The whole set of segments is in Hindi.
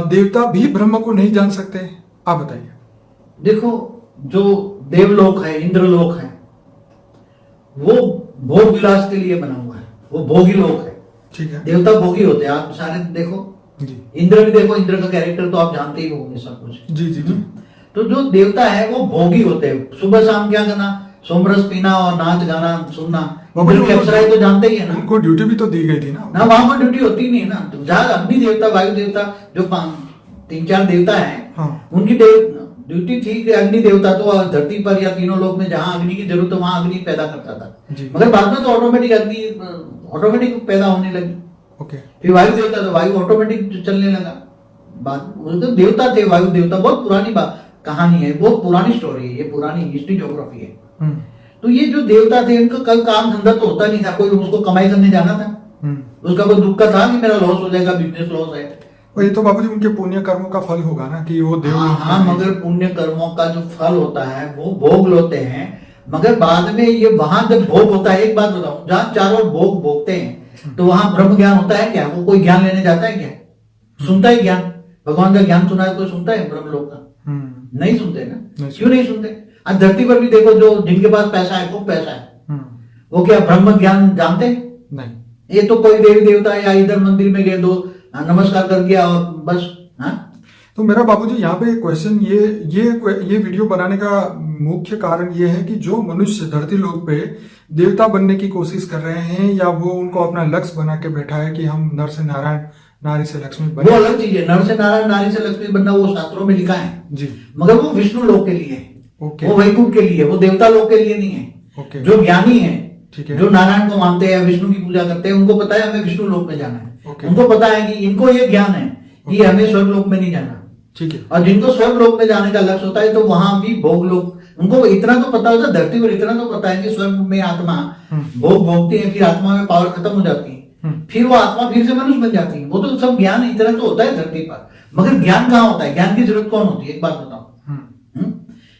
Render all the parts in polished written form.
देवता भी ब्रह्म को नहीं जान सकते? आप बताइए। देखो, जो देवलोक है, इंद्रलोक है, वो भोग विलास के लिए बना हुआ है, वो भोगी लोक है। ठीक है। देवता भोगी होते हैं, आप सारे देखो जी इंद्र भी देखो, इंद्र का कैरेक्टर तो आप जानते ही होंगे सब कुछ। जी जी जी। तो जो देवता है वो भोगी होते हैं। सुबह शाम क्या करना, सोमरस पीना और नाच गाना सुनना। इंद्र की अप्सराएं तो जानते ही है ना। उनको ड्यूटी भी तो दी गई थी ना। वहां पर ड्यूटी होती नहीं है ना। तो जहाँ अग्नि देवता, वायु देवता, जो 3-4 देवता है, हाँ। उनकी ड्यूटी थी कि अग्नि देवता तो धरती पर या तीनों लोक में जहां अग्नि की जरूरत है वहां अग्नि पैदा करता था। मगर बाद में तो ऑटोमेटिक पैदा होने लगी। ओके। फिर वायु देवता, तो वायु ऑटोमेटिक चलने लगा। वो तो देवता थे, वायु देवता। बहुत पुरानी बात कहानी है, बहुत पुरानी स्टोरी है, ये पुरानी हिस्ट्री ज्योग्राफी है। तो ये जो देवता थे इनका कल काम धंधा तो होता नहीं था, कोई उसको कमाई करने जाना था, उसका कोई दुख का था कि मेरा लॉस हो जाएगा, बिजनेस लॉस है। और ये तो बाबूजी उनके पुण्य कर्मों का फल होगा ना कि वो देव। हाँ, मगर पुण्य कर्मों का जो फल होता है वो भोग लोते हैं। मगर बाद में ये वहां जब भोग होता है, एक बात बताऊं, जहां चारों भोग भोगते हैं तो वहां ब्रह्म ज्ञान होता है क्या? वो कोई ज्ञान लेने जाता है क्या? सुनता है ज्ञान? भगवान का ज्ञान सुना है कोई सुनता है ब्रह्म लोक का? नहीं सुनते ना। क्यों नहीं सुनते? आज धरती पर भी देखो, जो जिनके पास पैसा है, खूब पैसा है, वो क्या ब्रह्म ज्ञान जानते हैं? नहीं। ये तो कोई देवी देवता या इधर मंदिर में गए, दो नमस्कार कर दिया और बस। हाँ, तो मेरा बाबूजी यहाँ पे क्वेश्चन ये वीडियो बनाने का मुख्य कारण ये है कि जो मनुष्य धरती लोक पे देवता बनने की कोशिश कर रहे हैं, या वो उनको अपना लक्ष्य बना के बैठा है कि हम नर से नारायण, नारी से लक्ष्मी बने। वो अलग चीज है। नर से नारायण, नारी से लक्ष्मी बनना वो शास्त्रों में लिखा है जी। मगर वो विष्णु लोक के लिए है। ओके। वो वैकुंठ के लिए, वो देवता लोक के लिए नहीं है। ओके। जो ज्ञानी है, ठीक है, जो नारायण को मानते हैं, विष्णु की पूजा करते हैं, उनको पता है हमें विष्णु लोक में जाना है। ओके। उनको पता है कि इनको ये ज्ञान है कि हमें स्वर्ग लोक में नहीं जाना। ठीक है। और जिनको स्वर्ग लोक में जाने का लक्ष्य होता है तो वहां भी भोग लोक, उनको इतना तो पता होता है, धरती पर इतना तो पता है कि स्वर्ग में आत्मा भोग भोगती है, फिर आत्मा में पावर खत्म हो जाती है, फिर वो आत्मा फिर से मनुष्य बन जाती है। वो तो सब ज्ञान इतना तो होता है धरती पर। मगर ज्ञान कहाँ होता है? ज्ञान की जरूरत कौन होती है? एक बात बताओ।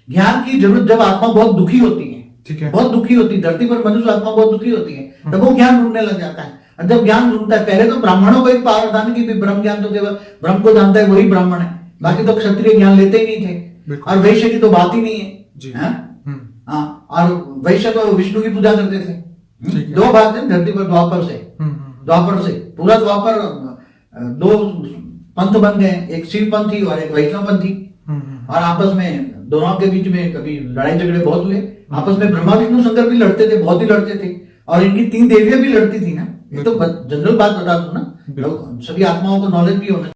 ज्ञान की जरूरत जब आत्मा बहुत दुखी होती है, ठीक है, बहुत दुखी होती है, धरती पर मनुष्य आत्मा बहुत दुखी होती है, तब वो ज्ञान ढूंढने लग जाता है। और जब ज्ञान ढूंढता है, पहले तो ब्राह्मणों को एक पावर था कि ब्रह्म ज्ञान तो केवल ब्रह्म को जानता है वही ब्राह्मण है, बाकी तो क्षत्रिय ज्ञान लेते ही नहीं थे। और वैश्य की तो बात ही नहीं है। हाँ, और वैश्य तो विष्णु की पूजा करते थे। दो बात है धरती पर, द्वापर से पूरा द्वापर, दो पंथ बन गए, एक शिव पंथी और एक वैष्णव पंथी। और आपस में दोनों के बीच में कभी लड़ाई झगड़े बहुत हुए। आपस में ब्रह्मा विष्णु शंकर भी लड़ते थे, बहुत ही लड़ते थे। और इनकी 3 देवियां भी लड़ती थी ना। ये तो जनरल बात बता दूं ना, सभी आत्माओं को नॉलेज भी होना